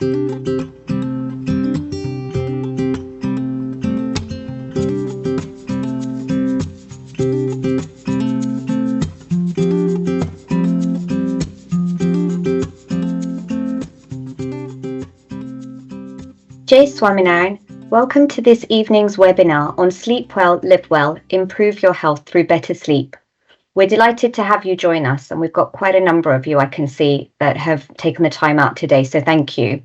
Jai Swaminarayan, welcome to this evening's webinar on Sleep Well, Live Well, Improve Your Health Through Better Sleep. We're delighted to have you join us, and we've got quite a number of you I can see that have taken the time out today, so thank you.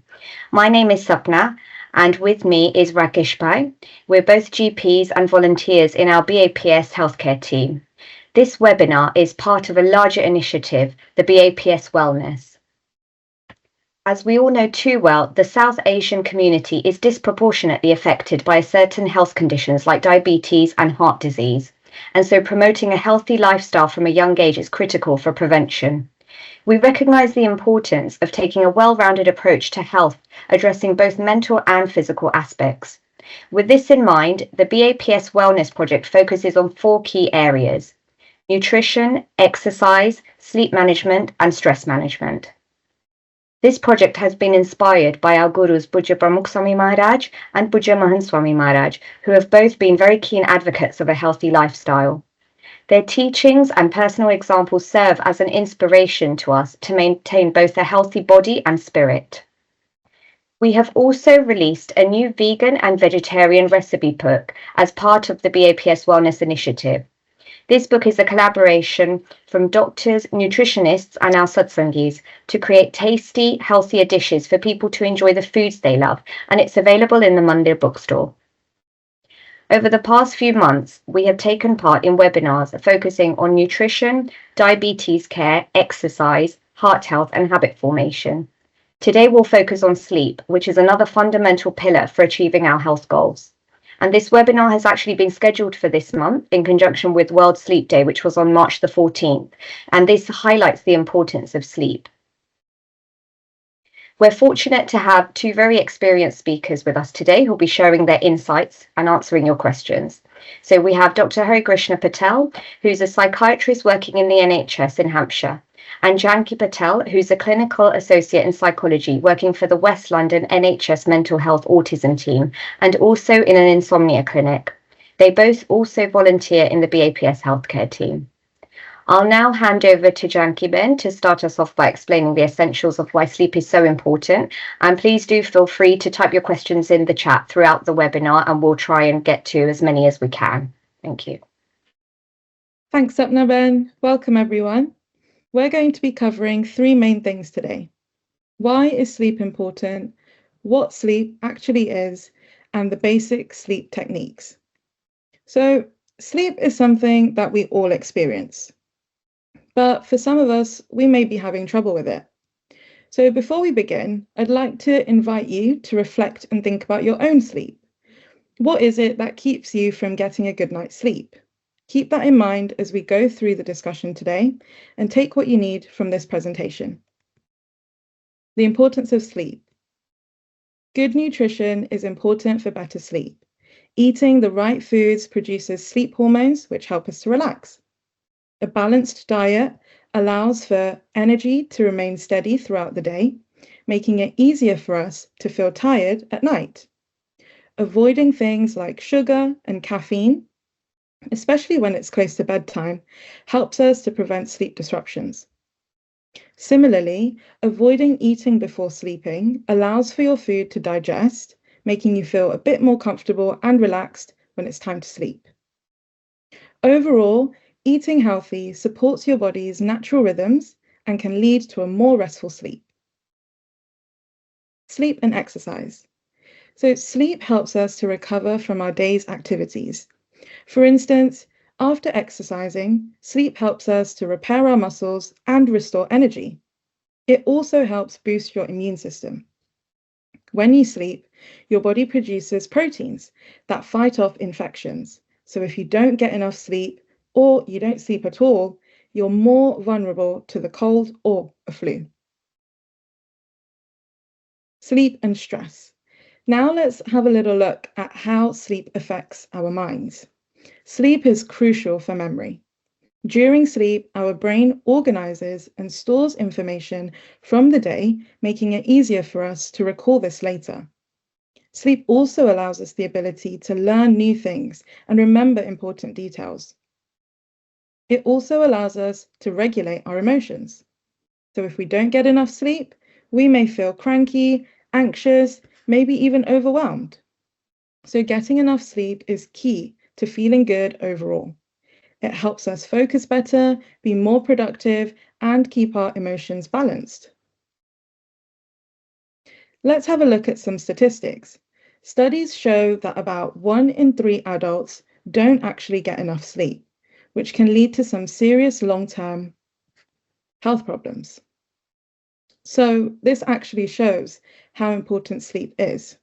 My name is Sapna, and with me is Rakesh Bhai. We're both GPs and volunteers in our BAPS healthcare team. This webinar is part of a larger initiative, the BAPS wellNESS. As we all know too well, the South Asian community is disproportionately affected by certain health conditions like diabetes and heart disease, and so promoting a healthy lifestyle from a young age is critical for prevention. We recognise the importance of taking a well-rounded approach to health, addressing both mental and physical aspects. With this in mind, the BAPS Wellness Project focuses on 4 key areas: nutrition, exercise, sleep management, and stress management. This project has been inspired by our gurus Pujya Pramukh Swami Maharaj and Pujya Mahant Swami Maharaj, who have both been very keen advocates of a healthy lifestyle. Their teachings and personal examples serve as an inspiration to us to maintain both a healthy body and spirit. We have also released a new vegan and vegetarian recipe book as part of the BAPS Wellness Initiative. This book is a collaboration from doctors, nutritionists, and our satsangis to create tasty, healthier dishes for people to enjoy the foods they love, and it's available in the Mandir bookstore. Over the past few months, we have taken part in webinars focusing on nutrition, diabetes care, exercise, heart health, and habit formation. Today, we'll focus on sleep, which is another fundamental pillar for achieving our health goals. And this webinar has actually been scheduled for this month in conjunction with World Sleep Day, which was on March the 14th. And this highlights the importance of sleep. We're fortunate to have 2 very experienced speakers with us today who'll be sharing their insights and answering your questions. So we have Dr. Harikrishna Patel, who's a psychiatrist working in the NHS in Hampshire, and Janki Patel, who's a clinical associate in psychology working for the West London NHS Mental Health Autism team and also in an insomnia clinic. They both also volunteer in the BAPS healthcare team. I'll now hand over to Janki Ben to start us off by explaining the essentials of why sleep is so important. And please do feel free to type your questions in the chat throughout the webinar, and we'll try and get to as many as we can. Thank you. Thanks, Sapna Ben. Welcome, everyone. We're going to be covering 3 main things today. Why is sleep important? What sleep actually is? And the basic sleep techniques. So, sleep is something that we all experience. But for some of us, we may be having trouble with it. So before we begin, I'd like to invite you to reflect and think about your own sleep. What is it that keeps you from getting a good night's sleep? Keep that in mind as we go through the discussion today and take what you need from this presentation. The importance of sleep. Good nutrition is important for better sleep. Eating the right foods produces sleep hormones, which help us to relax. A balanced diet allows for energy to remain steady throughout the day, making it easier for us to feel tired at night. Avoiding things like sugar and caffeine, especially when it's close to bedtime, helps us to prevent sleep disruptions. Similarly, avoiding eating before sleeping allows for your food to digest, making you feel a bit more comfortable and relaxed when it's time to sleep. Overall, eating healthy supports your body's natural rhythms and can lead to a more restful sleep. Sleep and exercise. So sleep helps us to recover from our day's activities. For instance, after exercising, sleep helps us to repair our muscles and restore energy. It also helps boost your immune system. When you sleep, your body produces proteins that fight off infections. So if you don't get enough sleep, or you don't sleep at all, you're more vulnerable to the cold or a flu. Sleep and stress. Now let's have a little look at how sleep affects our minds. Sleep is crucial for memory. During sleep, our brain organizes and stores information from the day, making it easier for us to recall this later. Sleep also allows us the ability to learn new things and remember important details. It also allows us to regulate our emotions. So if we don't get enough sleep, we may feel cranky, anxious, maybe even overwhelmed. So getting enough sleep is key to feeling good overall. It helps us focus better, be more productive, and keep our emotions balanced. Let's have a look at some statistics. Studies show that about 1 in 3 adults don't actually get enough sleep, which can lead to some serious long-term health problems. So this actually shows how important sleep is.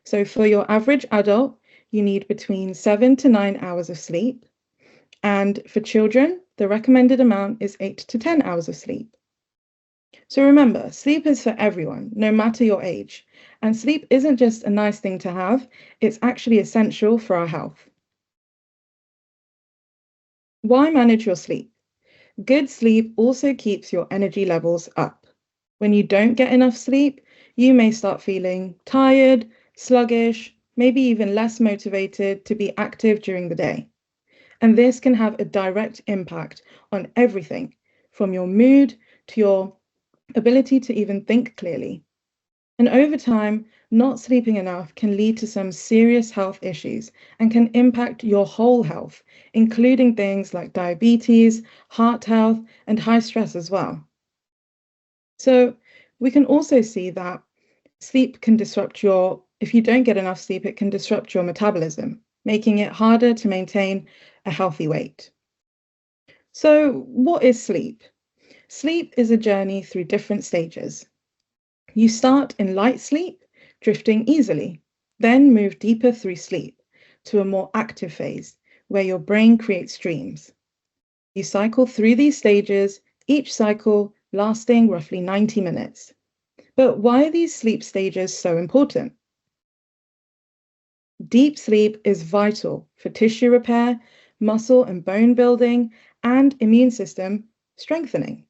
So for your average adult, you need between 7 to 9 hours of sleep. And for children, the recommended amount is 8 to 10 hours of sleep. So remember, sleep is for everyone, no matter your age. And sleep isn't just a nice thing to have, it's actually essential for our health. Why manage your sleep? Good sleep also keeps your energy levels up. When you don't get enough sleep, you may start feeling tired, sluggish, maybe even less motivated to be active during the day. And this can have a direct impact on everything, from your mood to your ability to even think clearly. And over time, not sleeping enough can lead to some serious health issues and can impact your whole health, including things like diabetes, heart health, and high stress as well. So we can also see that sleep can disrupt if you don't get enough sleep, it can disrupt your metabolism, making it harder to maintain a healthy weight. So what is sleep? Sleep is a journey through different stages. You start in light sleep, drifting easily, then move deeper through sleep to a more active phase where your brain creates dreams. You cycle through these stages, each cycle lasting roughly 90 minutes. But why are these sleep stages so important? Deep sleep is vital for tissue repair, muscle and bone building, and immune system strengthening.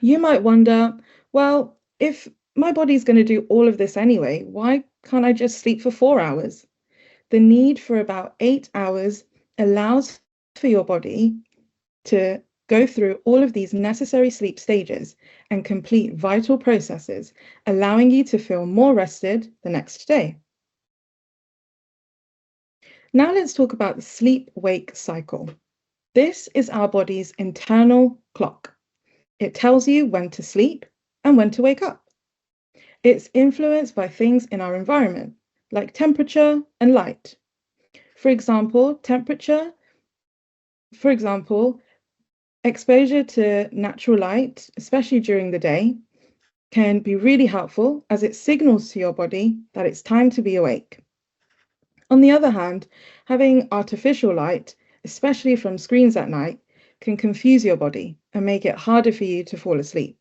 You might wonder, well, if my body's going to do all of this anyway, why can't I just sleep for 4 hours? The need for about 8 hours allows for your body to go through all of these necessary sleep stages and complete vital processes, allowing you to feel more rested the next day. Now let's talk about the sleep-wake cycle. This is our body's internal clock. It tells you when to sleep and when to wake up. It's influenced by things in our environment, like temperature and light. For example, exposure to natural light, especially during the day, can be really helpful as it signals to your body that it's time to be awake. On the other hand, having artificial light, especially from screens at night, can confuse your body and make it harder for you to fall asleep.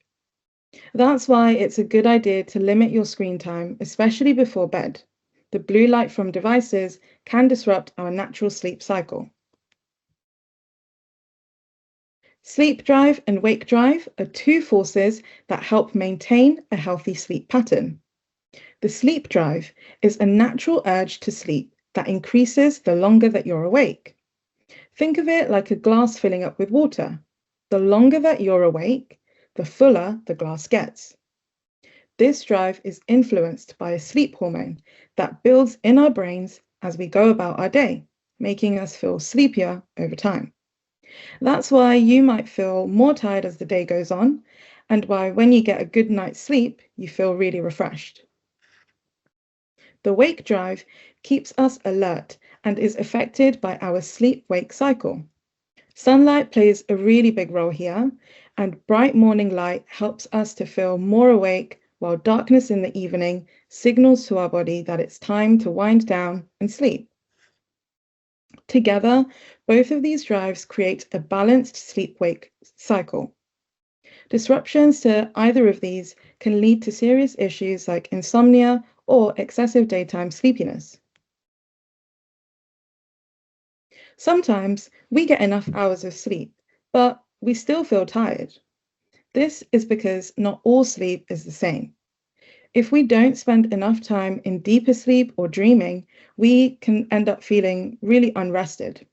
That's why it's a good idea to limit your screen time, especially before bed. The blue light from devices can disrupt our natural sleep cycle. Sleep drive and wake drive are two forces that help maintain a healthy sleep pattern. The sleep drive is a natural urge to sleep that increases the longer that you're awake. Think of it like a glass filling up with water. The longer that you're awake, the fuller the glass gets. This drive is influenced by a sleep hormone that builds in our brains as we go about our day, making us feel sleepier over time. That's why you might feel more tired as the day goes on, and why when you get a good night's sleep, you feel really refreshed. The wake drive keeps us alert and is affected by our sleep-wake cycle. Sunlight plays a really big role here, and bright morning light helps us to feel more awake, while darkness in the evening signals to our body that it's time to wind down and sleep. Together, both of these drives create a balanced sleep-wake cycle. Disruptions to either of these can lead to serious issues like insomnia or excessive daytime sleepiness. Sometimes we get enough hours of sleep, but we still feel tired. This is because not all sleep is the same. If we don't spend enough time in deeper sleep or dreaming, we can end up feeling really unrested.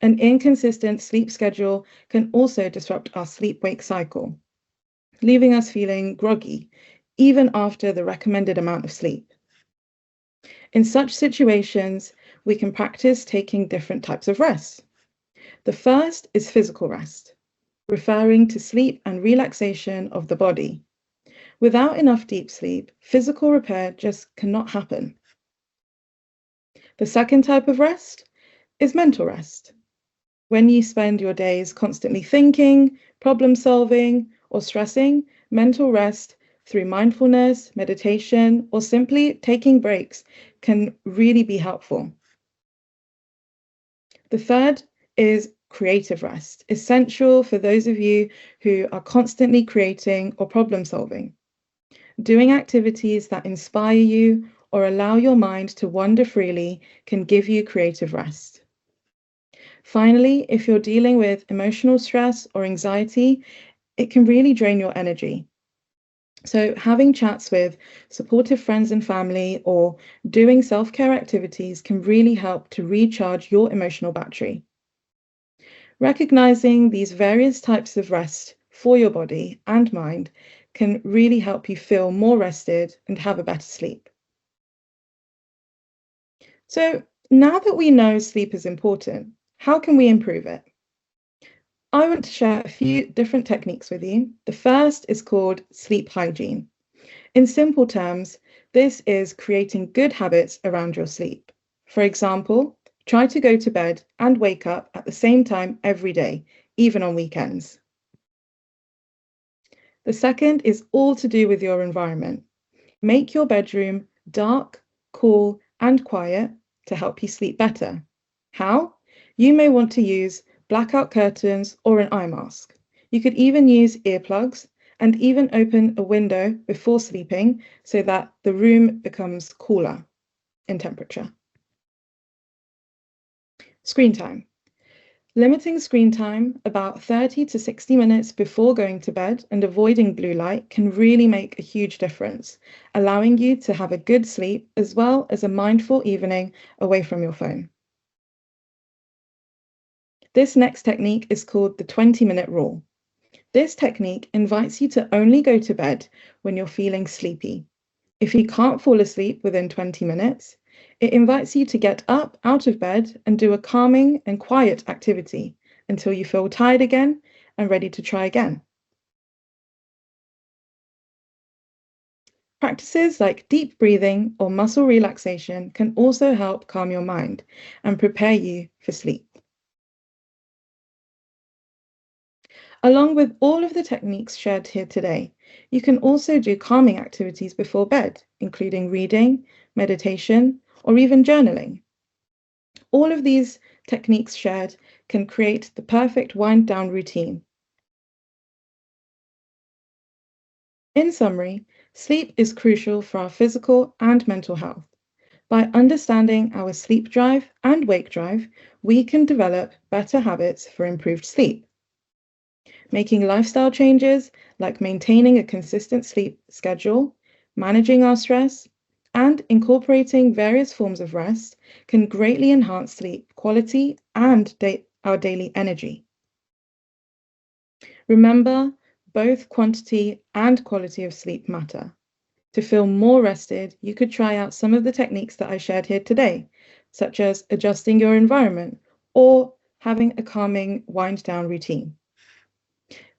An inconsistent sleep schedule can also disrupt our sleep-wake cycle, leaving us feeling groggy, even after the recommended amount of sleep. In such situations, we can practice taking different types of rest. The first is physical rest, referring to sleep and relaxation of the body. Without enough deep sleep, physical repair just cannot happen. The second type of rest is mental rest. When you spend your days constantly thinking, problem solving, or stressing, mental rest through mindfulness, meditation, or simply taking breaks can really be helpful. The third is creative rest, essential for those of you who are constantly creating or problem solving. Doing activities that inspire you or allow your mind to wander freely can give you creative rest. Finally, if you're dealing with emotional stress or anxiety, it can really drain your energy. So having chats with supportive friends and family or doing self-care activities can really help to recharge your emotional battery. Recognizing these various types of rest for your body and mind can really help you feel more rested and have a better sleep. So now that we know sleep is important, how can we improve it? I want to share a few different techniques with you. The first is called sleep hygiene. In simple terms, this is creating good habits around your sleep. For example, try to go to bed and wake up at the same time every day, even on weekends. The second is all to do with your environment. Make your bedroom dark, cool, and quiet to help you sleep better. How? You may want to use blackout curtains or an eye mask. You could even use earplugs and even open a window before sleeping so that the room becomes cooler in temperature. Screen time. Limiting screen time about 30 to 60 minutes before going to bed and avoiding blue light can really make a huge difference, allowing you to have a good sleep as well as a mindful evening away from your phone. This next technique is called the 20-minute rule. This technique invites you to only go to bed when you're feeling sleepy. If you can't fall asleep within 20 minutes, it invites you to get up out of bed and do a calming and quiet activity until you feel tired again and ready to try again. Practices like deep breathing or muscle relaxation can also help calm your mind and prepare you for sleep. Along with all of the techniques shared here today, you can also do calming activities before bed, including reading, meditation, or even journaling. All of these techniques shared can create the perfect wind-down routine. In summary, sleep is crucial for our physical and mental health. By understanding our sleep drive and wake drive, we can develop better habits for improved sleep. Making lifestyle changes like maintaining a consistent sleep schedule, managing our stress, and incorporating various forms of rest can greatly enhance sleep quality and our daily energy. Remember, both quantity and quality of sleep matter. To feel more rested, you could try out some of the techniques that I shared here today, such as adjusting your environment or having a calming wind-down routine.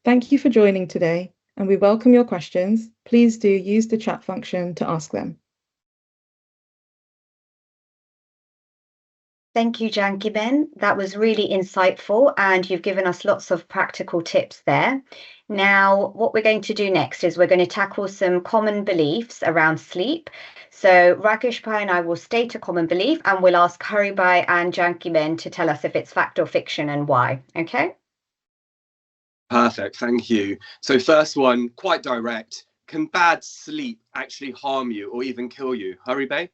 Thank you for joining today, and we welcome your questions. Please do use the chat function to ask them. Thank you, Janki Ben. That was really insightful, and you've given us lots of practical tips there. Now, what we're going to do next is we're going to tackle some common beliefs around sleep. So Rakesh Bhai and I will state a common belief, and we'll ask Hari Bhai and Janki Ben to tell us if it's fact or fiction and why. Okay? Perfect, thank you. So first one, quite direct. Can bad sleep actually harm you or even kill you? Hari Bhai?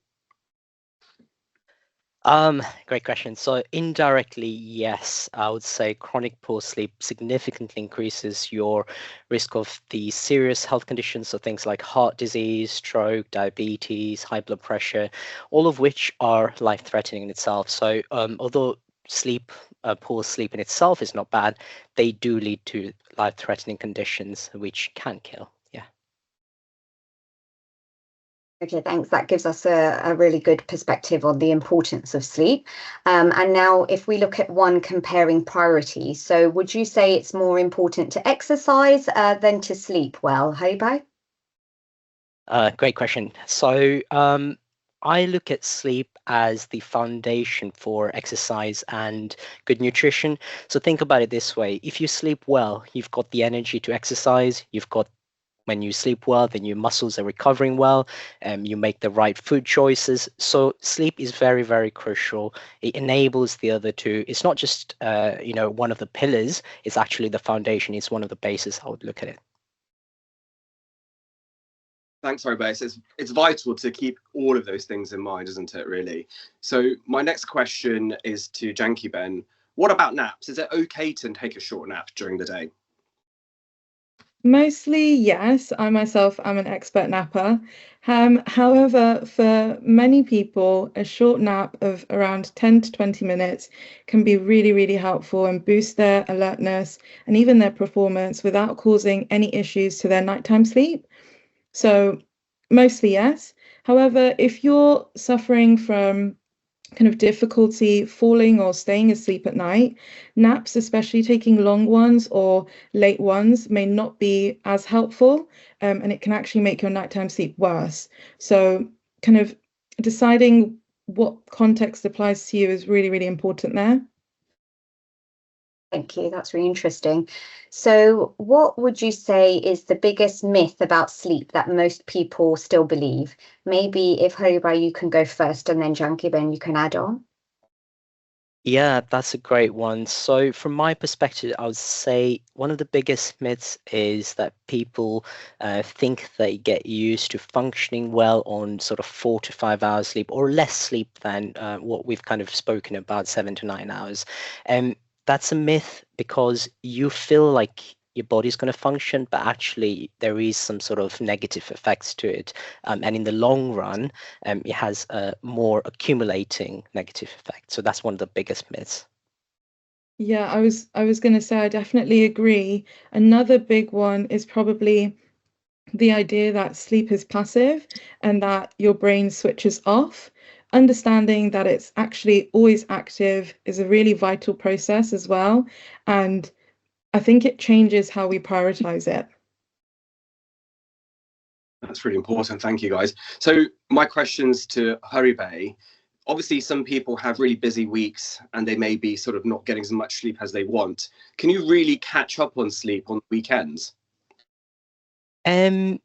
Great question. So indirectly, yes, I would say chronic poor sleep significantly increases your risk of the serious health conditions, so things like heart disease, stroke, diabetes, high blood pressure, all of which are life-threatening in itself. So although poor sleep in itself is not bad, they do lead to life-threatening conditions which can kill. Yeah. Okay, thanks. That gives us a really good perspective on the importance of sleep. And now if we look at one comparing priorities, so would you say it's more important to exercise than to sleep well, Haribai? Great question. So I look at sleep as the foundation for exercise and good nutrition. So think about it this way. If you sleep well, you've got the energy to exercise. When you sleep well, then your muscles are recovering well, and you make the right food choices. So sleep is very, very crucial. It enables the other two. It's not just one of the pillars. It's actually the foundation. It's one of the bases. I would look at it. Thanks, Robert. It's vital to keep all of those things in mind, isn't it, really? So my next question is to Janki Ben. What about naps? Is it okay to take a short nap during the day? Mostly, yes. I myself am an expert napper. However, for many people, a short nap of around 10 to 20 minutes can be really, really helpful and boost their alertness and even their performance without causing any issues to their nighttime sleep. So, mostly, yes. However, if you're suffering from kind of difficulty falling or staying asleep at night, naps, especially taking long ones or late ones, may not be as helpful, and it can actually make your nighttime sleep worse. So, kind of deciding what context applies to you is really, really important there. Thank you. That's really interesting. So, what would you say is the biggest myth about sleep that most people still believe? Maybe if Haribai, you can go first, and then Janki Ben, you can add on. Yeah, that's a great one. So, from my perspective, I would say one of the biggest myths is that people think they get used to functioning well on sort of 4 to 5 hours sleep or less sleep than what we've kind of spoken about, 7 to 9 hours. And that's a myth because you feel like your body's going to function, but actually there is some sort of negative effects to it. And in the long run, it has a more accumulating negative effect. So that's one of the biggest myths. Yeah, I was going to say I definitely agree. Another big one is probably the idea that sleep is passive and that your brain switches off. Understanding that it's actually always active is a really vital process as well. And I think it changes how we prioritize it. That's really important. Thank you, guys. So my questions to Haribai. Obviously, some people have really busy weeks and they may be sort of not getting as much sleep as they want. Can you really catch up on sleep on weekends? I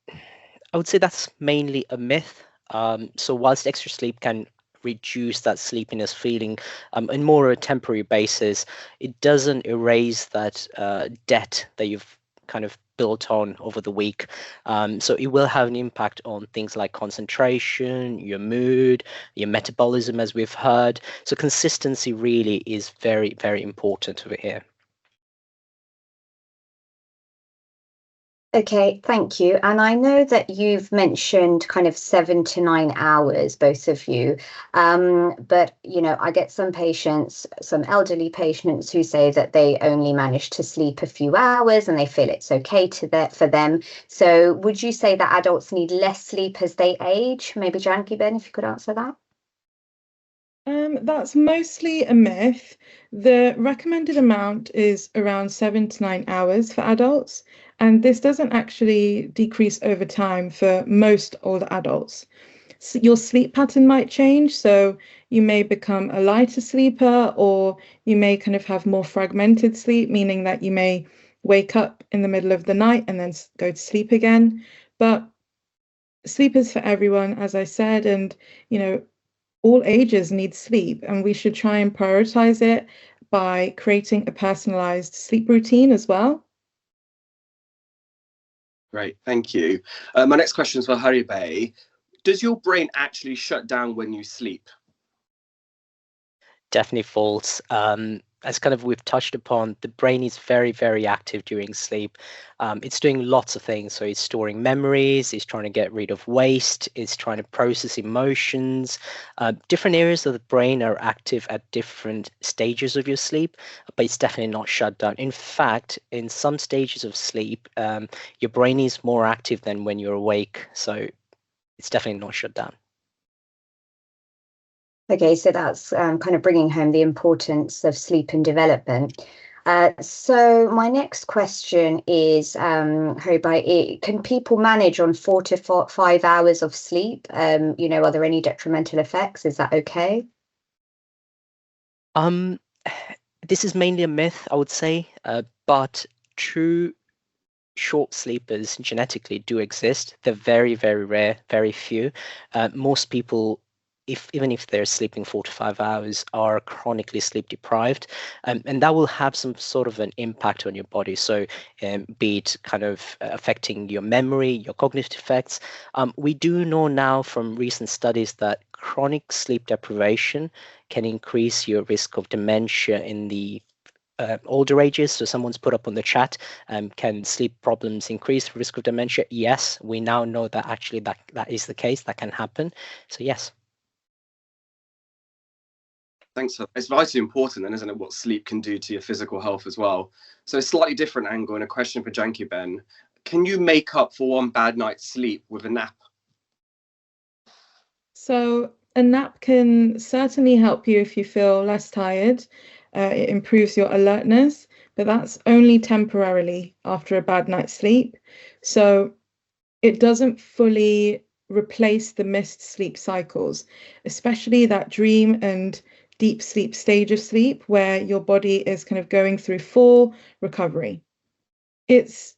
would say that's mainly a myth. So whilst extra sleep can reduce that sleepiness feeling on more a temporary basis, it doesn't erase that debt that you've kind of built on over the week. So it will have an impact on things like concentration, your mood, your metabolism, as we've heard. So consistency really is very, very important over here. Okay, thank you. And I know that you've mentioned kind of 7 to 9 hours, both of you. But I get some patients, some elderly patients who say that they only manage to sleep a few hours and they feel it's okay for them. So would you say that adults need less sleep as they age? Maybe Janki Ben, if you could answer that. That's mostly a myth. The recommended amount is around 7 to 9 hours for adults, and this doesn't actually decrease over time for most older adults. So your sleep pattern might change, so you may become a lighter sleeper, or you may kind of have more fragmented sleep, meaning that you may wake up in the middle of the night and then go to sleep again. But sleep is for everyone, as I said, and all ages need sleep, and we should try and prioritize it by creating a personalized sleep routine as well. Great, thank you. My next question is for Haribai. Does your brain actually shut down when you sleep? definitely false. As kind of we've touched upon, the brain is very, very active during sleep. It's doing lots of things. So it's storing memories, it's trying to get rid of waste, it's trying to process emotions. Different areas of the brain are active at different stages of your sleep, but it's definitely not shut down. In fact, in some stages of sleep, your brain is more active than when you're awake. So it's definitely not shut down. Okay, so that's kind of bringing home the importance of sleep and development. So my next question is, can people manage on 4 to 5 hours of sleep? Are there any detrimental effects? Is that okay? This is mainly a myth, I would say, but true short sleepers genetically do exist. They're very, very rare, very few. Most people, even if they're sleeping 4 to 5 hours, are chronically sleep deprived, and that will have some sort of an impact on your body. So be it kind of affecting your memory, your cognitive effects. We do know now from recent studies that chronic sleep deprivation can increase your risk of dementia in the older ages. So someone's put up on the chat, can sleep problems increase the risk of dementia? Yes, we now know that actually that is the case, that can happen. So yes. Thanks. It's vitally important then, isn't it, what sleep can do to your physical health as well. So a slightly different angle and a question for Janki Ben. Can you make up for one bad night's sleep with a nap? So a nap can certainly help you if you feel less tired. It improves your alertness, but that's only temporarily after a bad night's sleep. So it doesn't fully replace the missed sleep cycles, especially that dream and deep sleep stage of sleep where your body is kind of going through full recovery. It's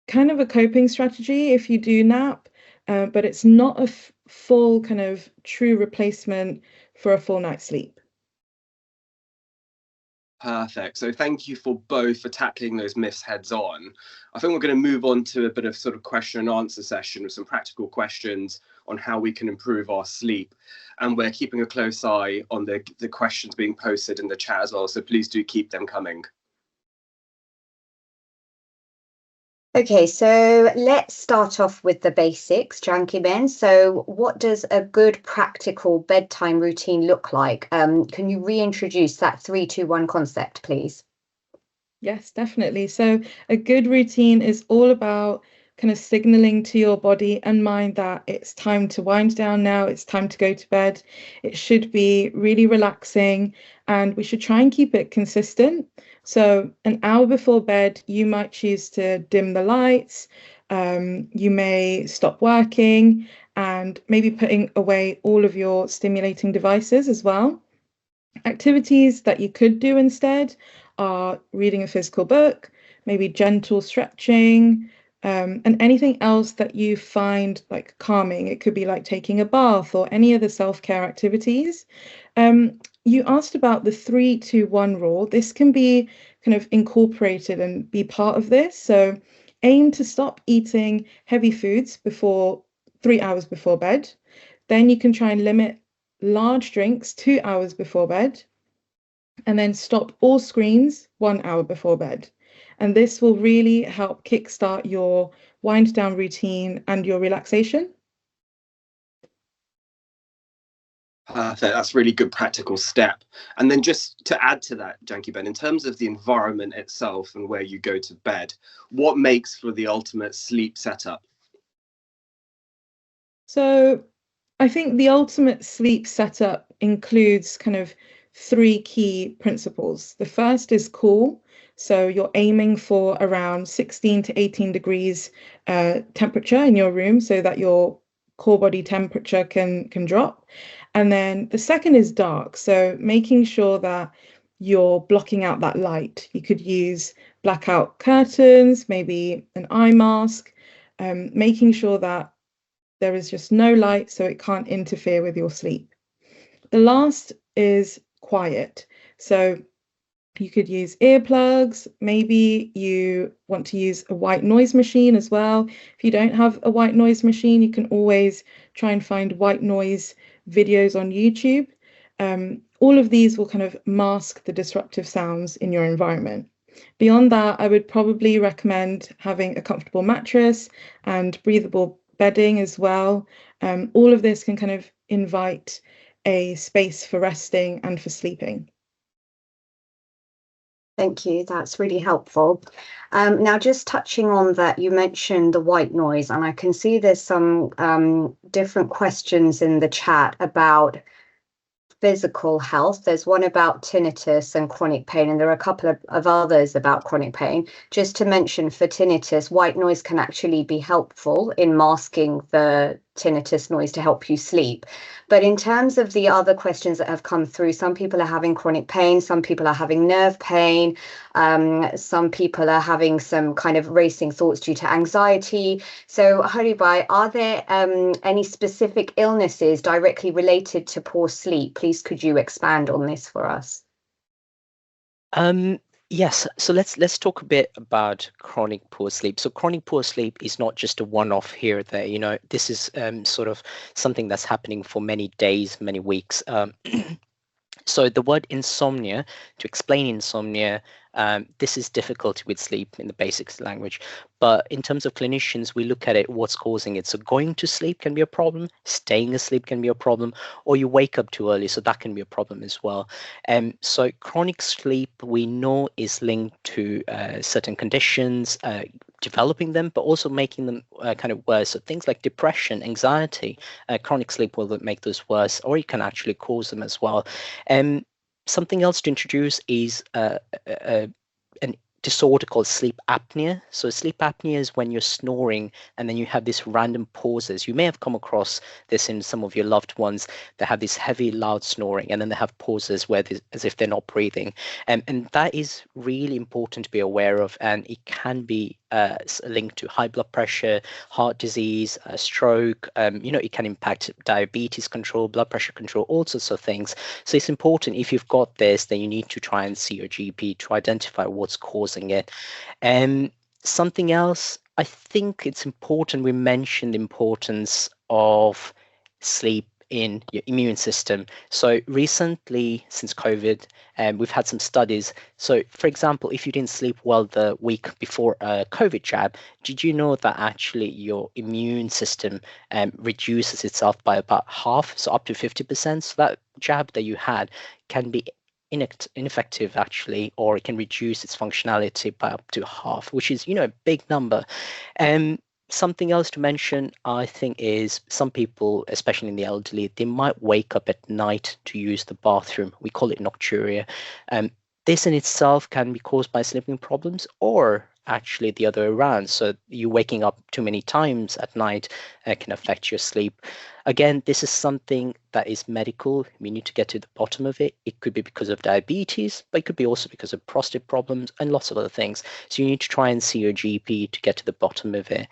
kind of a coping strategy if you do nap, but it's not a full kind of true replacement for a full night's sleep. Perfect. So thank you for both for tackling those myths heads on. I think we're going to move on to a bit of sort of question and answer session with some practical questions on how we can improve our sleep. And we're keeping a close eye on the questions being posted in the chat as well. So please do keep them coming. Okay, so let's start off with the basics, Janki Ben. So what does a good practical bedtime routine look like? Can you reintroduce that 3-2-1 concept, please? Yes, definitely. So a good routine is all about kind of signaling to your body and mind that it's time to wind down now, it's time to go to bed. It should be really relaxing, and we should try and keep it consistent. So an hour before bed, you might choose to dim the lights, you may stop working, and maybe putting away all of your stimulating devices as well. Activities that you could do instead are reading a physical book, maybe gentle stretching, and anything else that you find like calming. It could be like taking a bath or any other self-care activities. You asked about the 3-2-1 rule. This can be kind of incorporated and be part of this. So aim to stop eating heavy foods before 3 hours before bed. Then you can try and limit large drinks 2 hours before bed, and then stop all screens 1 hour before bed. And this will really help kickstart your wind down routine and your relaxation. Perfect. That's a really good practical step. And then just to add to that, Janki Ben, in terms of the environment itself and where you go to bed, what makes for the ultimate sleep setup? So I think the ultimate sleep setup includes kind of 3 key principles. The first is cool. So you're aiming for around 16 to 18 degrees temperature in your room so that your core body temperature can drop. And then the second is dark. So making sure that you're blocking out that light. You could use blackout curtains, maybe an eye mask, making sure that there is just no light so it can't interfere with your sleep. The last is quiet. So you could use earplugs. Maybe you want to use a white noise machine as well. If you don't have a white noise machine, you can always try and find white noise videos on YouTube. All of these will kind of mask the disruptive sounds in your environment. Beyond that, I would probably recommend having a comfortable mattress and breathable bedding as well. All of this can kind of invite a space for resting and for sleeping. Thank you. That's really helpful. Now, just touching on that, you mentioned the white noise, and I can see there's some different questions in the chat about physical health. There's one about tinnitus and chronic pain, and there are a couple of others about chronic pain. Just to mention, for tinnitus, white noise can actually be helpful in masking the tinnitus noise to help you sleep. But in terms of the other questions that have come through, some people are having chronic pain, some people are having nerve pain, some people are having some kind of racing thoughts due to anxiety. So Haribhai, are there any specific illnesses directly related to poor sleep? Please, could you expand on this for us? Yes, so let's talk a bit about chronic poor sleep. So chronic poor sleep is not just a one-off here or there. You know, this is sort of something that's happening for many days, many weeks. So the word insomnia, to explain insomnia, this is difficulty with sleep in the basics language. But in terms of clinicians, we look at it, what's causing it. So going to sleep can be a problem, staying asleep can be a problem, or you wake up too early, so that can be a problem as well. So chronic sleep, we know, is linked to certain conditions, developing them, but also making them kind of worse. So things like depression, anxiety, chronic sleep will make those worse, or it can actually cause them as well. Something else to introduce is an disorder called sleep apnea. So sleep apnea is when you're snoring and then you have these random pauses. You may have come across this in some of your loved ones that have this heavy, loud snoring, and then they have pauses where as if they're not breathing. And that is really important to be aware of, and it can be linked to high blood pressure, heart disease, stroke. It can impact diabetes control, blood pressure control, all sorts of things. So it's important, if you've got this, then you need to try and see your GP to identify what's causing it. Something else, I think it's important, we mentioned the importance of sleep in your immune system. So recently, since COVID, we've had some studies. So for example, if you didn't sleep well the week before a COVID jab, did you know that actually your immune system reduces itself by about half, so up to 50%? So that jab that you had can be ineffective actually, or it can reduce its functionality by up to half, which is, a big number. Something else to mention, I think, is some people, especially in the elderly, they might wake up at night to use the bathroom. We call it nocturia. This in itself can be caused by sleeping problems, or actually the other way around. So you waking up too many times at night can affect your sleep. Again, this is something that is medical. We need to get to the bottom of it. It could be because of diabetes, but it could be also because of prostate problems and lots of other things. So you need to try and see your GP to get to the bottom of it.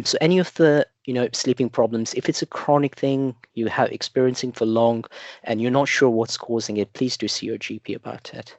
So any of the sleeping problems, if it's a chronic thing you have experiencing for long and you're not sure what's causing it, please do see your GP about it.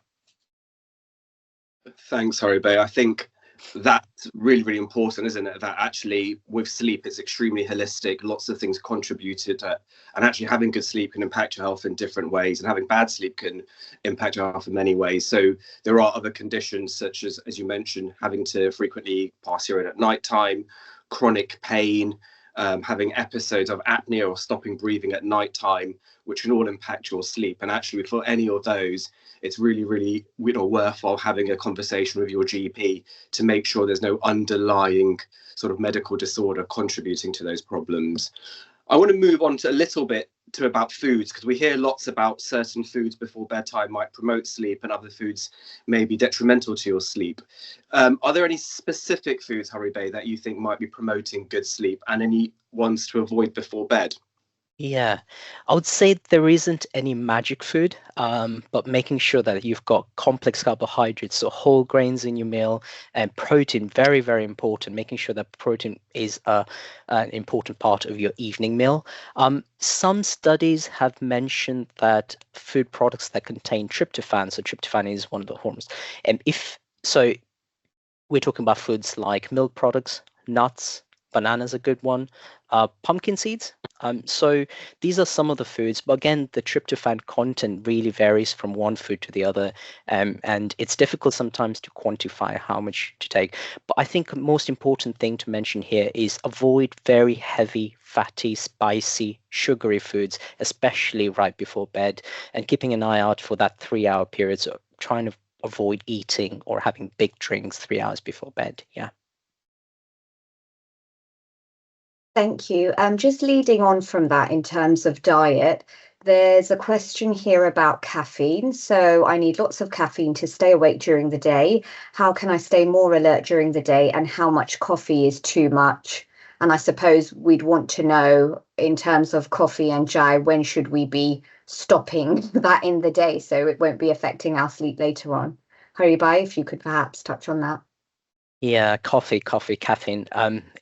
Thanks, Haribhai. I think that's really, really important, isn't it? That actually with sleep, it's extremely holistic. Lots of things contributed to, and actually having good sleep can impact your health in different ways, and having bad sleep can impact your health in many ways. So there are other conditions such as you mentioned, having to frequently pass urine at night time, chronic pain, having episodes of apnea or stopping breathing at night time, which can all impact your sleep. And actually for any of those, it's really, really worthwhile having a conversation with your GP to make sure there's no underlying sort of medical disorder contributing to those problems. I want to move on to a little bit to about foods, because we hear lots about certain foods before bedtime might promote sleep and other foods may be detrimental to your sleep. Are there any specific foods, Haribhai, that you think might be promoting good sleep, and any ones to avoid before bed? Yeah, I would say there isn't any magic food, but making sure that you've got complex carbohydrates, so whole grains in your meal, and protein, very, very important, making sure that protein is an important part of your evening meal. Some studies have mentioned that food products that contain tryptophan, so tryptophan is one of the hormones, and we're talking about foods like milk products, nuts, Banana's a good one. Pumpkin seeds. So these are some of the foods, but again, the tryptophan content really varies from one food to the other, and it's difficult sometimes to quantify how much to take. But I think the most important thing to mention here is avoid very heavy, fatty, spicy, sugary foods, especially right before bed, and keeping an eye out for that 3-hour period. So trying to avoid eating or having big drinks 3 hours before bed. Yeah. Thank you. Just leading on from that in terms of diet, there's a question here about caffeine. So I need lots of caffeine to stay awake during the day. How can I stay more alert during the day, and how much coffee is too much? And I suppose we'd want to know, in terms of coffee and chai, when should we be stopping that in the day so it won't be affecting our sleep later on? Haribhai, if you could perhaps touch on that. Yeah, coffee, caffeine,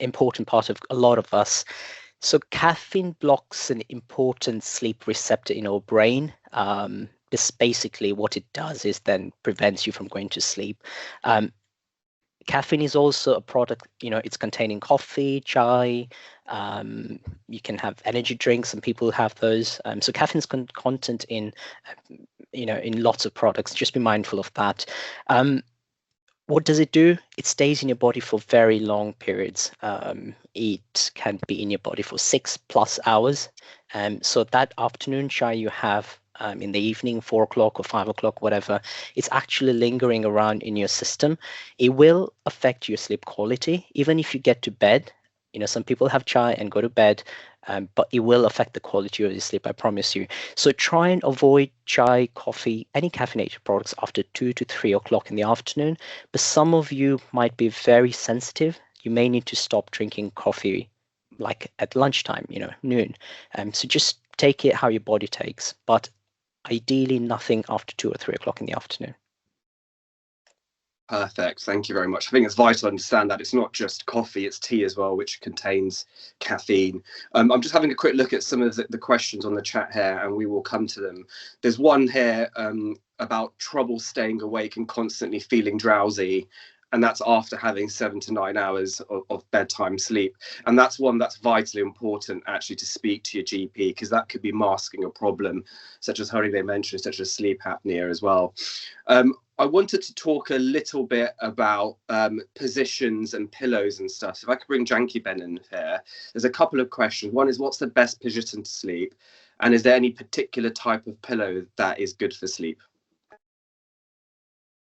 important part of a lot of us. So caffeine blocks an important sleep receptor in our brain. This basically what it does is then prevents you from going to sleep. Caffeine is also a product, it's containing coffee, chai. You can have energy drinks, and people have those. So caffeine's content in, in lots of products. Just be mindful of that. What does it do? It stays in your body for very long periods. It can be in your body for 6+ hours. So that afternoon chai you have in the evening, 4 o'clock or 5 o'clock, whatever, it's actually lingering around in your system. It will affect your sleep quality, even if you get to bed. Some people have chai and go to bed, but it will affect the quality of your sleep, I promise you. So try and avoid chai, coffee, any caffeinated products after 2 to 3 o'clock in the afternoon. But some of you might be very sensitive. You may need to stop drinking coffee like at lunchtime, noon. So just take it how your body takes, but ideally nothing after 2 or 3 o'clock in the afternoon. Perfect. Thank you very much. I think it's vital to understand that it's not just coffee, it's tea as well, which contains caffeine. I'm just having a quick look at some of the questions on the chat here, and we will come to them. There's one here about trouble staying awake and constantly feeling drowsy. And that's after having 7 to 9 hours of bedtime sleep. And that's one that's vitally important, actually, to speak to your GP, because that could be masking a problem, such as Haribhai mentioned, such as sleep apnea as well. I wanted to talk a little bit about positions and pillows and stuff. So if I could bring Janki Ben in here, there's a couple of questions. One is, what's the best position to sleep? And is there any particular type of pillow that is good for sleep?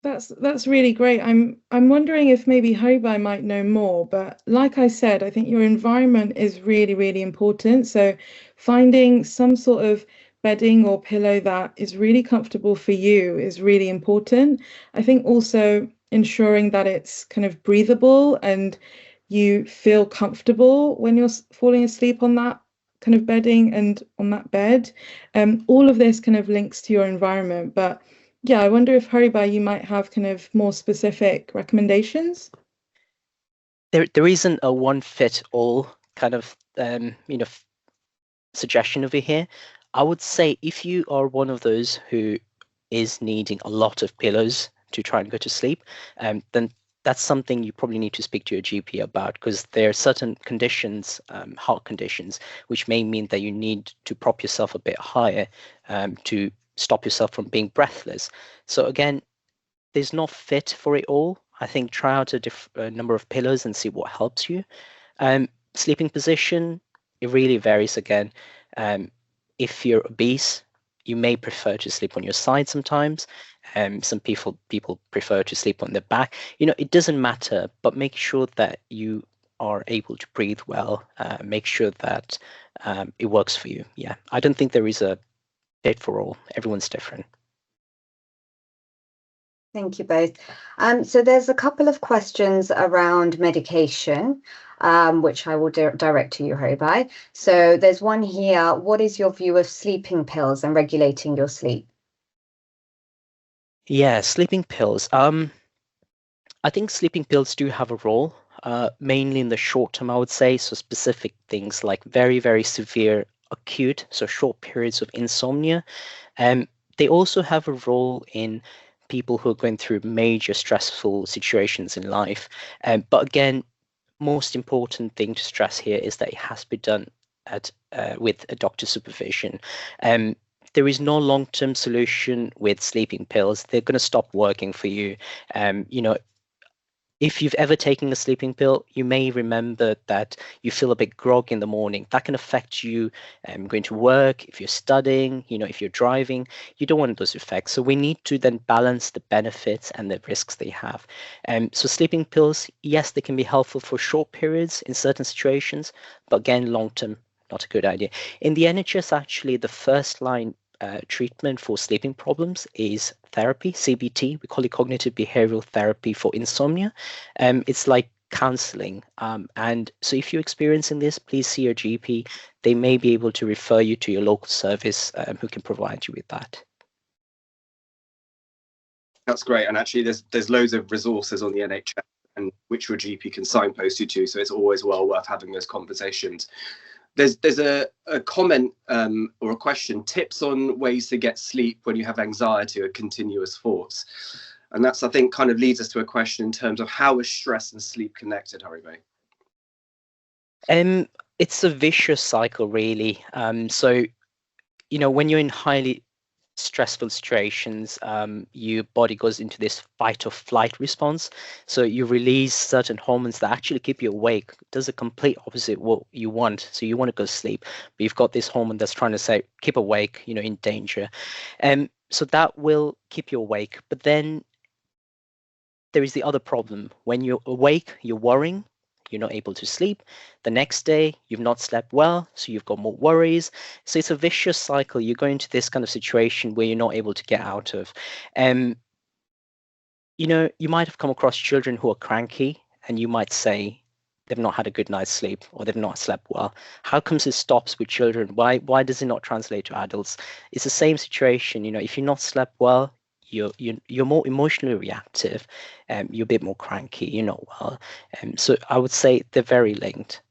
That's really great. I'm wondering if maybe Haribhai might know more, but like I said, I think your environment is really, really important. So finding some sort of bedding or pillow that is really comfortable for you is really important. I think also ensuring that it's kind of breathable and you feel comfortable when you're falling asleep on that kind of bedding and on that bed. All of this kind of links to your environment, but yeah, I wonder if Haribhai, you might have kind of more specific recommendations. There isn't a one fit all kind of suggestion over here. I would say if you are one of those who is needing a lot of pillows to try and go to sleep, then that's something you probably need to speak to your GP about, because there are certain conditions, heart conditions, which may mean that you need to prop yourself a bit higher to stop yourself from being breathless. So again, there's no fit for it all. I think try out a number of pillows and see what helps you. Sleeping position, it really varies again. If you're obese, you may prefer to sleep on your side sometimes. Some people prefer to sleep on their back. It doesn't matter, but make sure that you are able to breathe well. Make sure that it works for you. Yeah, I don't think there is a fit for all. Everyone's different. Thank you both. So there's a couple of questions around medication, which I will direct to you, Haribhai. So there's one here. What is your view of sleeping pills and regulating your sleep? Yeah, sleeping pills. I think sleeping pills do have a role, mainly in the short term, I would say. So specific things like very, very severe acute, so short periods of insomnia. They also have a role in people who are going through major stressful situations in life. But again, most important thing to stress here is that it has to be done with a doctor's supervision. There is no long-term solution with sleeping pills. They're going to stop working for you. If you've ever taken a sleeping pill, you may remember that you feel a bit groggy in the morning. That can affect you going to work, if you're studying, if you're driving. You don't want those effects. So we need to then balance the benefits and the risks they have. So sleeping pills, yes, they can be helpful for short periods in certain situations, but again, long-term, not a good idea. In the NHS, actually, the first line treatment for sleeping problems is therapy, CBT. We call it cognitive behavioral therapy for insomnia. It's like counseling. And so if you're experiencing this, please see your GP. They may be able to refer you to your local service who can provide you with that. That's great. And actually, there's loads of resources on the NHS and which your GP can signpost you to. So it's always well worth having those conversations. There's a comment or a question, tips on ways to get sleep when you have anxiety or continuous thoughts. And that's, I think, kind of leads us to a question in terms of how is stress and sleep connected, Harikrishna? It's a vicious cycle, really. So, when you're in highly stressful situations, your body goes into this fight or flight response. So you release certain hormones that actually keep you awake. It does the complete opposite what you want. So you want to go to sleep, but you've got this hormone that's trying to say, keep awake, in danger. So that will keep you awake. But then there is the other problem. When you're awake, you're worrying. You're not able to sleep. The next day, you've not slept well, so you've got more worries. So it's a vicious cycle. You go into this kind of situation where you're not able to get out of. You might have come across children who are cranky, and you might say they've not had a good night's sleep or they've not slept well. How comes it stops with children? Why does it not translate to adults? It's the same situation. If you're not slept well, you're more emotionally reactive, you're a bit more cranky, you're not well. So I would say they're very linked.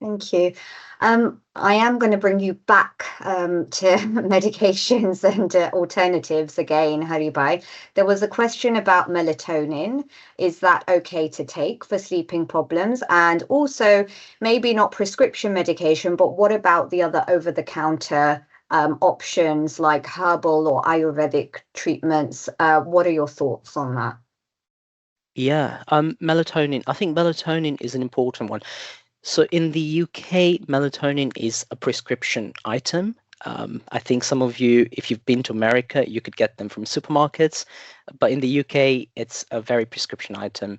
Thank you. I am going to bring you back to medications and alternatives again, Haribai. There was a question about melatonin. Is that okay to take for sleeping problems? And also, maybe not prescription medication, but what about the other over-the-counter options like herbal or Ayurvedic treatments? What are your thoughts on that? Yeah, melatonin. I think melatonin is an important one. So in the UK, melatonin is a prescription item. I think some of you, if you've been to America, you could get them from supermarkets. But in the UK, it's a very prescription item.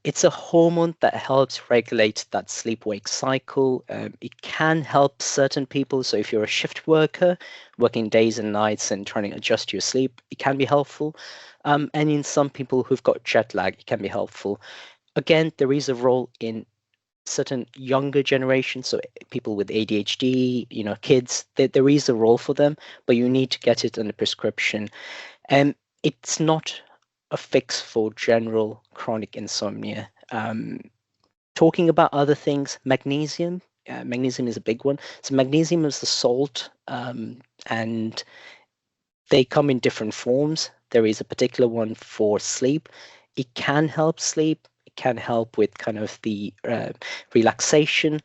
It's a hormone that helps regulate that sleep-wake cycle. It can help certain people. So if you're a shift worker, working days and nights and trying to adjust your sleep, it can be helpful. And in some people who've got jet lag, it can be helpful. Again, there is a role in certain younger generations, so people with ADHD, kids, there is a role for them, but you need to get it under prescription. And it's not a fix for general chronic insomnia. Talking about other things, magnesium. Magnesium is a big one. So magnesium is the salt, and they come in different forms. There is a particular one for sleep. It can help sleep. Can help with kind of the relaxation,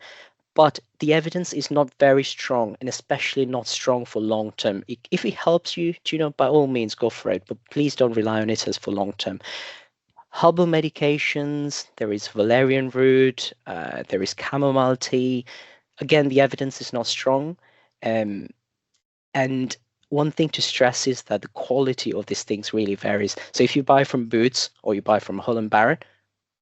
but the evidence is not very strong, and especially not strong for long term. If it helps you, by all means go for it, but please don't rely on it as for long term. Herbal medications, there is valerian root, there is chamomile tea. Again, the evidence is not strong, and one thing to stress is that the quality of these things really varies. So if you buy from Boots or you buy from Holland Barrett,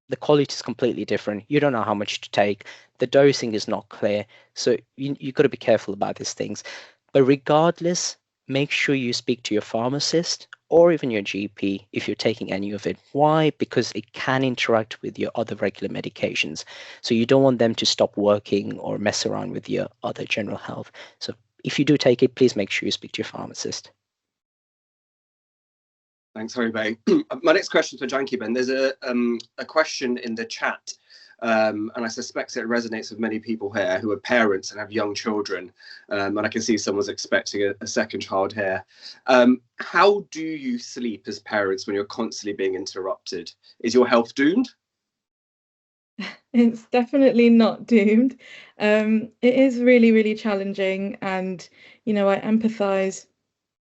the quality is completely different. You don't know how much to take. The dosing is not clear. So you've got to be careful about these things. But regardless, make sure you speak to your pharmacist or even your GP if you're taking any of it. Why? Because it can interact with your other regular medications. So you don't want them to stop working or mess around with your other general health. So if you do take it, please make sure you speak to your pharmacist. Thanks, Harikrishna. My next question for Janki, Ben. There's a question in the chat And I suspect it resonates with many people here who are parents and have young children. And I can see someone's expecting a second child here. How do you sleep as parents when you're constantly being interrupted? Is your health doomed? It's definitely not doomed. It is really, really challenging. And, I empathize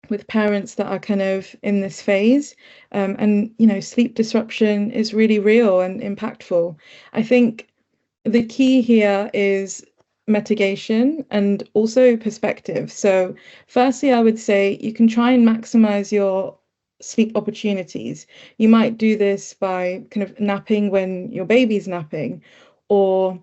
with parents that are kind of in this phase. And, sleep disruption is really real and impactful. I think the key here is mitigation and also perspective. So, firstly, I would say you can try and maximize your sleep opportunities. You might do this by kind of napping when your baby's napping, or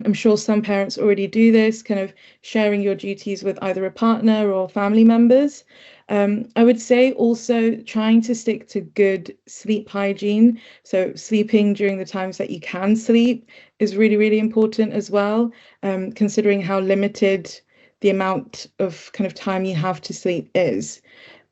I'm sure some parents already do this, kind of sharing your duties with either a partner or family members. I would say also trying to stick to good sleep hygiene. So sleeping during the times that you can sleep is really, really important as well, considering how limited the amount of kind of time you have to sleep is.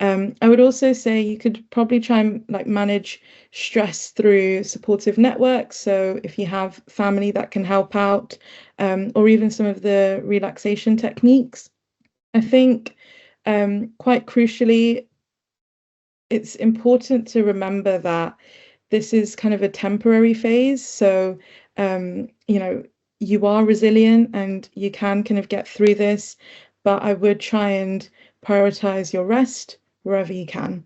I would also say you could probably try and manage stress through supportive networks. So if you have family that can help out, or even some of the relaxation techniques. I think quite crucially, it's important to remember that this is kind of a temporary phase. So, you are resilient and you can kind of get through this, but I would try and prioritize your rest wherever you can.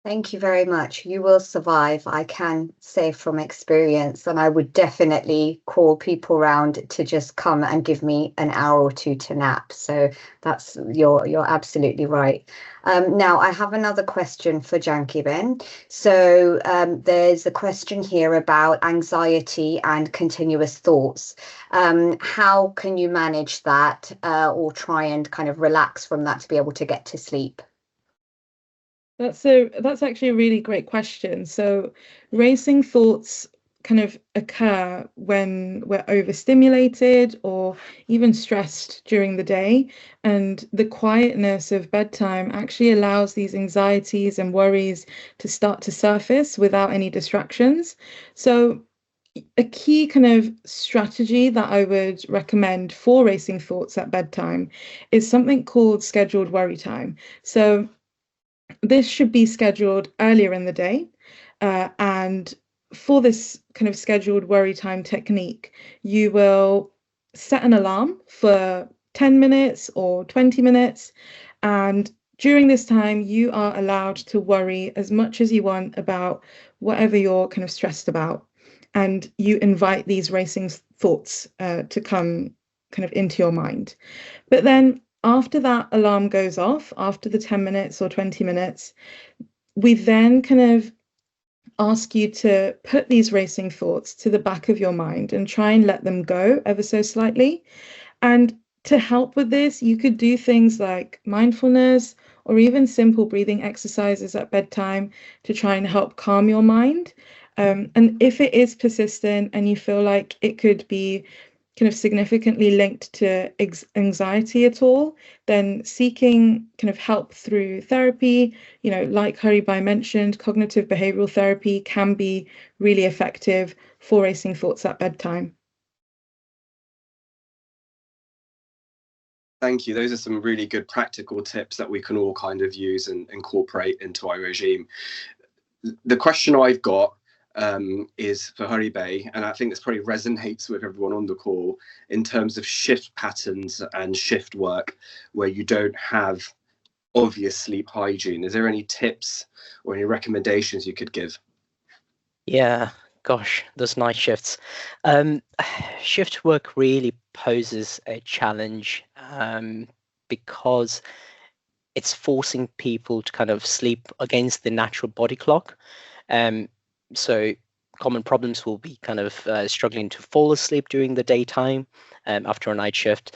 Thank you very much. You will survive, I can say from experience, and I would definitely call people round to just come and give me an hour or two to nap. So that's you're absolutely right. Now I have another question for Janki Ben. So there's a question here about anxiety and continuous thoughts. How can you manage that or try and kind of relax from that to be able to get to sleep? That's actually a really great question. So racing thoughts kind of occur when we're overstimulated or even stressed during the day. And the quietness of bedtime actually allows these anxieties and worries to start to surface without any distractions. So a key kind of strategy that I would recommend for racing thoughts at bedtime is something called scheduled worry time. So this should be scheduled earlier in the day. And for this kind of scheduled worry time technique, you will set an alarm for 10 minutes or 20 minutes. And during this time, you are allowed to worry as much as you want about whatever you're kind of stressed about. And you invite these racing thoughts to come kind of into your mind. But then after that alarm goes off, after the 10 minutes or 20 minutes, we then kind of ask you to put these racing thoughts to the back of your mind and try and let them go ever so slightly. And to help with this, you could do things like mindfulness or even simple breathing exercises at bedtime to try and help calm your mind. And if it is persistent and you feel like it could be kind of significantly linked to anxiety at all, then seeking kind of help through therapy, like Haribai mentioned, cognitive behavioral therapy can be really effective for racing thoughts at bedtime. Thank you. Those are some really good practical tips that we can all kind of use and incorporate into our regime. The question I've got is for Haribai, and I think this probably resonates with everyone on the call in terms of shift patterns and shift work where you don't have obvious sleep hygiene. Is there any tips or any recommendations you could give? Yeah, gosh, those night shifts. Shift work really poses a challenge because it's forcing people to kind of sleep against the natural body clock. So common problems will be kind of struggling to fall asleep during the daytime after a night shift,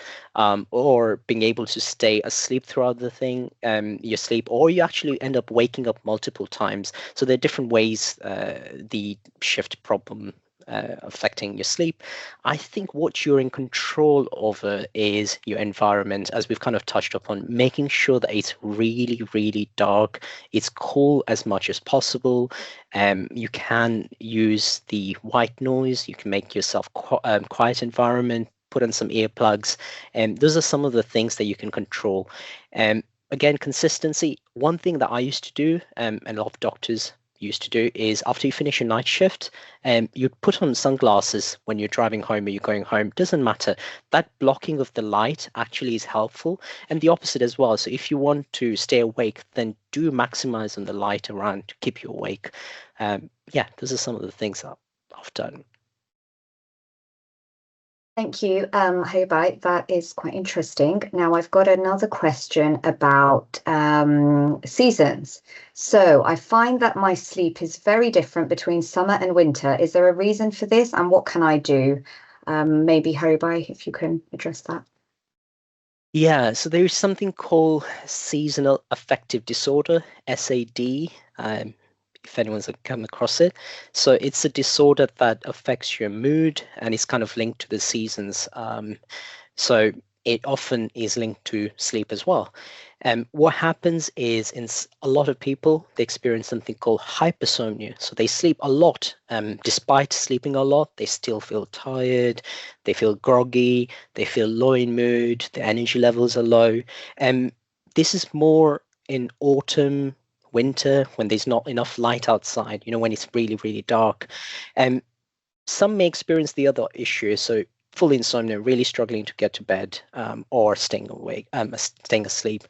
or being able to stay asleep throughout the thing, your sleep, or you actually end up waking up multiple times. So there are different ways the shift problem affecting your sleep. I think what you're in control over is your environment, as we've kind of touched upon, making sure that it's really, really dark. It's cool as much as possible. You can use the white noise. You can make yourself quiet environment, put on some earplugs. And those are some of the things that you can control. Again, consistency. One thing that I used to do, and a lot of doctors used to do, is after you finish a night shift, you'd put on sunglasses when you're driving home or you're going home. Doesn't matter. That blocking of the light actually is helpful, and the opposite as well. So if you want to stay awake, then do maximize on the light around to keep you awake. Yeah, those are some of the things that I've done. Thank you, Hobite. That is quite interesting. Now I've got another question about seasons. So I find that my sleep is very different between summer and winter. Is there a reason for this, and what can I do? Maybe Hobite, if you can address that. Yeah, so there is something called seasonal affective disorder, SAD. If anyone's come across it. So it's a disorder that affects your mood, and it's kind of linked to the seasons. So it often is linked to sleep as well. What happens is in a lot of people, they experience something called hypersomnia. So they sleep a lot. Despite sleeping a lot, they still feel tired, they feel groggy, they feel low in mood, their energy levels are low. This is more in autumn, winter, when there's not enough light outside, when it's really, really dark. Some may experience the other issue, so full insomnia, really struggling to get to bed, or staying awake, staying asleep.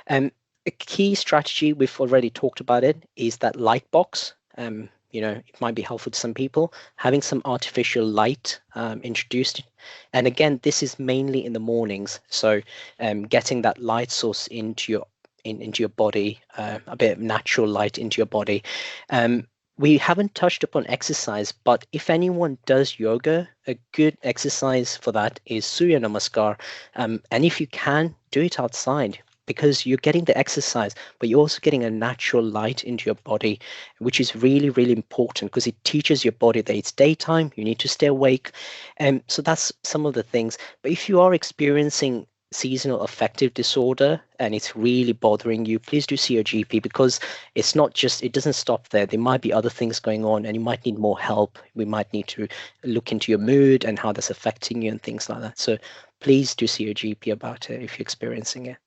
A key strategy, we've already talked about it, is that light box. It might be helpful to some people, having some artificial light introduced. And again, this is mainly in the mornings, so getting that light source into your body, a bit of natural light into your body. We haven't touched upon exercise, but if anyone does yoga, a good exercise for that is Surya Namaskar. And if you can, do it outside, because you're getting the exercise, but you're also getting a natural light into your body, which is really, really important, because it teaches your body that it's daytime, you need to stay awake. So that's some of the things. But if you are experiencing seasonal affective disorder and it's really bothering you, please do see your GP, because it's not just, it doesn't stop there. There might be other things going on and you might need more help. We might need to look into your mood and how that's affecting you and things like that. So please do see your GP about it if you're experiencing it.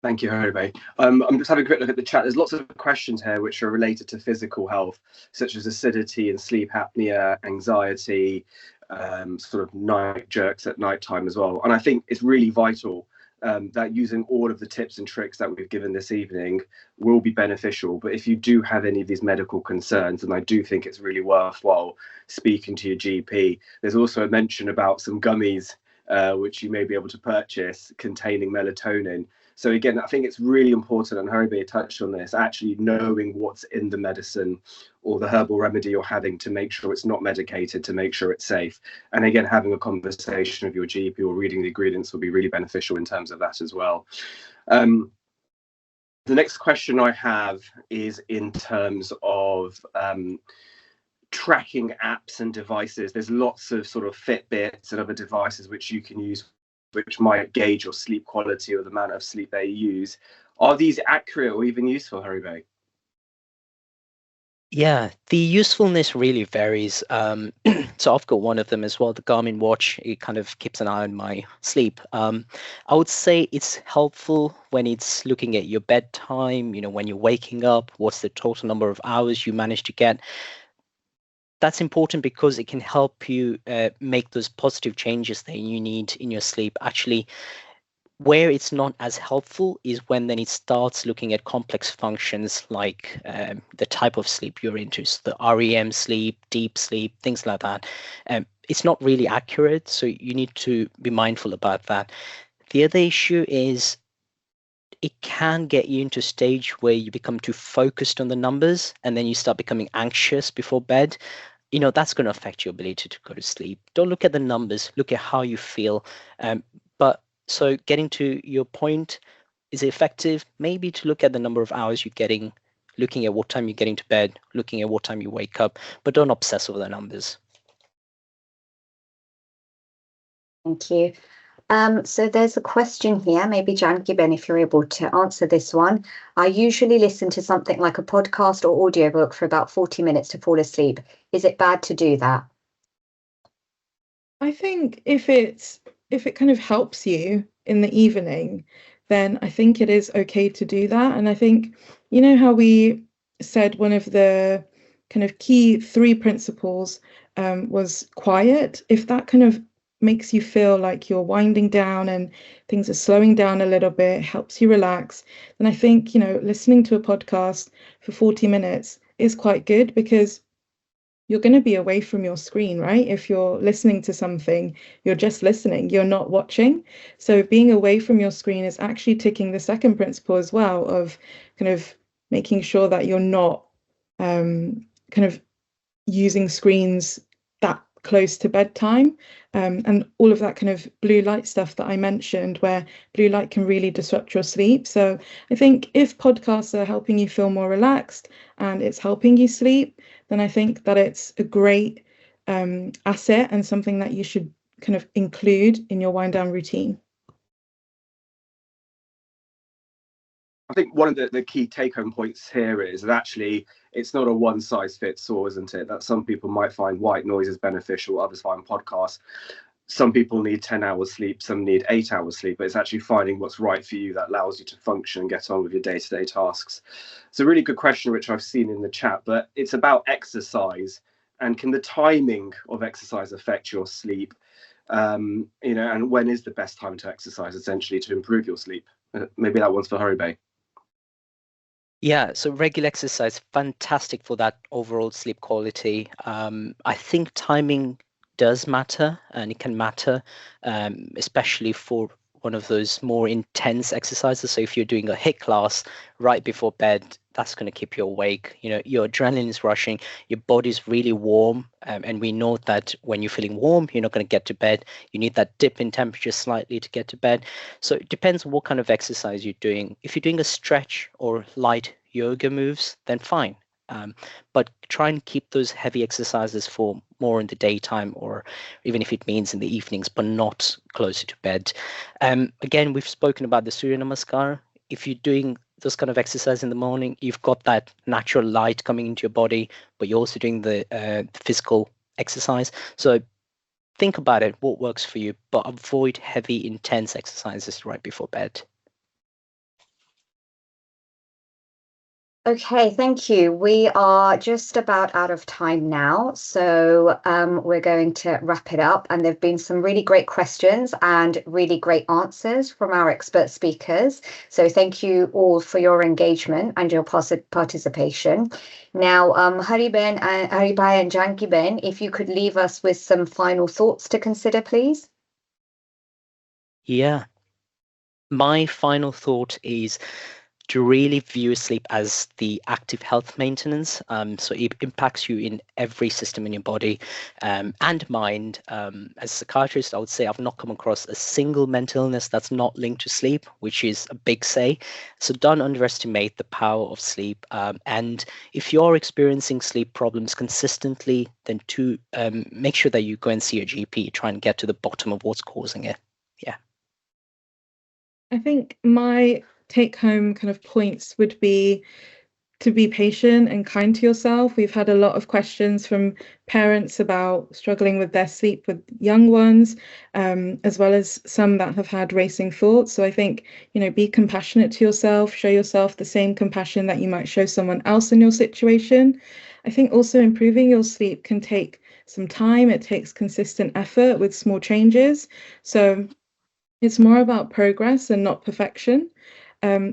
Thank you, Haribe. I'm just having a quick look at the chat. There's lots of questions here which are related to physical health, such as acidity and sleep apnea, anxiety, sort of night jerks at night time as well. And I think it's really vital that using all of the tips and tricks that we've given this evening will be beneficial. But if you do have any of these medical concerns, then I do think it's really worthwhile speaking to your GP. There's also a mention about some gummies which you may be able to purchase containing melatonin. So again, I think it's really important, and Haribe touched on this, actually knowing what's in the medicine or the herbal remedy you're having to make sure it's not medicated, to make sure it's safe. And again, having a conversation with your GP or reading the ingredients will be really beneficial in terms of that as well. The next question I have is in terms of tracking apps and devices. There's lots of sort of Fitbits and other devices which you can use, which might gauge your sleep quality or the amount of sleep they use. Are these accurate or even useful, Haribe? Yeah, the usefulness really varies. So I've got one of them as well, the Garmin watch. It kind of keeps an eye on my sleep. I would say it's helpful when it's looking at your bedtime, when you're waking up, what's the total number of hours you manage to get. That's important because it can help you make those positive changes that you need in your sleep. Actually, where it's not as helpful is when then it starts looking at complex functions like the type of sleep you're into, so the REM sleep, deep sleep, things like that. It's not really accurate, so you need to be mindful about that. The other issue is it can get you into a stage where you become too focused on the numbers and then you start becoming anxious before bed. That's going to affect your ability to go to sleep. Don't look at the numbers, look at how you feel. So getting to your point, is it effective? Maybe to look at the number of hours you're getting, looking at what time you're getting to bed, looking at what time you wake up, but don't obsess over the numbers. Thank you. So there's a question here, maybe Janki Ben, if you're able to answer this one. I usually listen to something like a podcast or audiobook for about 40 minutes to fall asleep. Is it bad to do that? I think if it kind of helps you in the evening, then I think it is okay to do that. And I think, you know how we said one of the kind of key 3 principles was quiet. If that kind of makes you feel like you're winding down and things are slowing down a little bit, helps you relax, then I think, listening to a podcast for 40 minutes is quite good, because you're going to be away from your screen, right? If you're listening to something, you're just listening, you're not watching. So being away from your screen is actually ticking the second principle as well, of kind of making sure that you're not kind of using screens that close to bedtime, and all of that kind of blue light stuff that I mentioned, where blue light can really disrupt your sleep. So I think if podcasts are helping you feel more relaxed and it's helping you sleep, then I think that it's a great asset and something that you should kind of include in your wind down routine. I think one of the key take-home points here is that actually it's not a one-size-fits-all, isn't it? That some people might find white noise is beneficial, others find podcasts. Some people need 10 hours sleep, some need 8 hours sleep, but it's actually finding what's right for you that allows you to function and get on with your day-to-day tasks. It's a really good question, which I've seen in the chat, but it's about exercise. And can the timing of exercise affect your sleep? And when is the best time to exercise, essentially, to improve your sleep? Maybe that one's for Haribe. Yeah, so regular exercise, fantastic for that overall sleep quality. I think timing does matter, and it can matter, especially for one of those more intense exercises. So if you're doing a HIIT class right before bed, that's going to keep you awake. Your adrenaline is rushing, your body's really warm, and we know that when you're feeling warm, you're not going to get to bed. You need that dip in temperature slightly to get to bed. So it depends on what kind of exercise you're doing. If you're doing a stretch or light yoga moves, then fine. But try and keep those heavy exercises for more in the daytime, or even if it means in the evenings, but not closer to bed. Again, we've spoken about the Surya Namaskar. If you're doing those kind of exercise in the morning, you've got that natural light coming into your body, but you're also doing the physical exercise. So think about it, what works for you, but avoid heavy, intense exercises right before bed. Okay, thank you. We are just about out of time now, so we're going to wrap it up. And there have been some really great questions and really great answers from our expert speakers. So thank you all for your engagement and your participation. Now, Haribai and Janki Ben, if you could leave us with some final thoughts to consider, please. Yeah. My final thought is to really view sleep as the active health maintenance. So it impacts you in every system in your body and mind. As a psychiatrist, I would say I've not come across a single mental illness that's not linked to sleep, which is a big say. So don't underestimate the power of sleep. And if you're experiencing sleep problems consistently, then make sure that you go and see your GP, try and get to the bottom of what's causing it. Yeah. I think my take-home kind of points would be to be patient and kind to yourself. We've had a lot of questions from parents about struggling with their sleep with young ones, as well as some that have had racing thoughts. So I think, be compassionate to yourself, show yourself the same compassion that you might show someone else in your situation. I think also improving your sleep can take some time. It takes consistent effort with small changes. So it's more about progress and not perfection.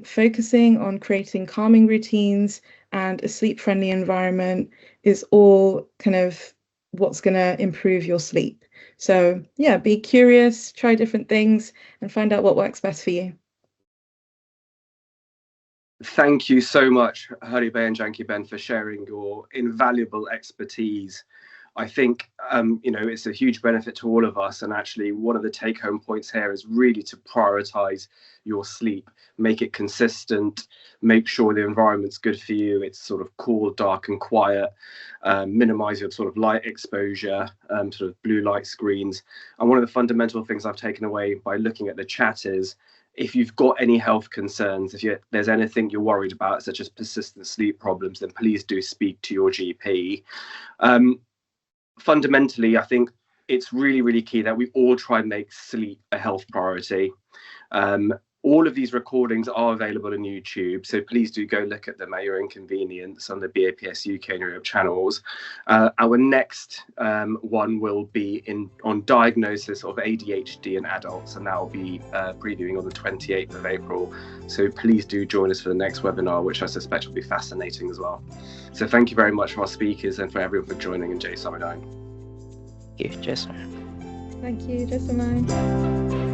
Focusing on creating calming routines and a sleep-friendly environment is all kind of what's going to improve your sleep. So yeah, be curious, try different things, and find out what works best for you. Thank you so much, Haribe and Janki Ben, for sharing your invaluable expertise. I think, it's a huge benefit to all of us. And actually, one of the take-home points here is really to prioritize your sleep, make it consistent, make sure the environment's good for you. It's sort of cool, dark and quiet, minimize your sort of light exposure, sort of blue light screens. And one of the fundamental things I've taken away by looking at the chat is, if you've got any health concerns, if there's anything you're worried about, such as persistent sleep problems, then please do speak to your GP. Fundamentally, I think it's really, really key that we all try and make sleep a health priority. All of these recordings are available on YouTube, so please do go look at them at your inconvenience on the BAPS UK and Europe channels. Our next one will be on diagnosis of ADHD in adults, and that will be previewing on the 28th of April. So please do join us for the next webinar, which I suspect will be fascinating as well. So thank you very much for our speakers and for everyone for joining, and Jay Summerline. Thank you, Jason. Thank you, Jessamine.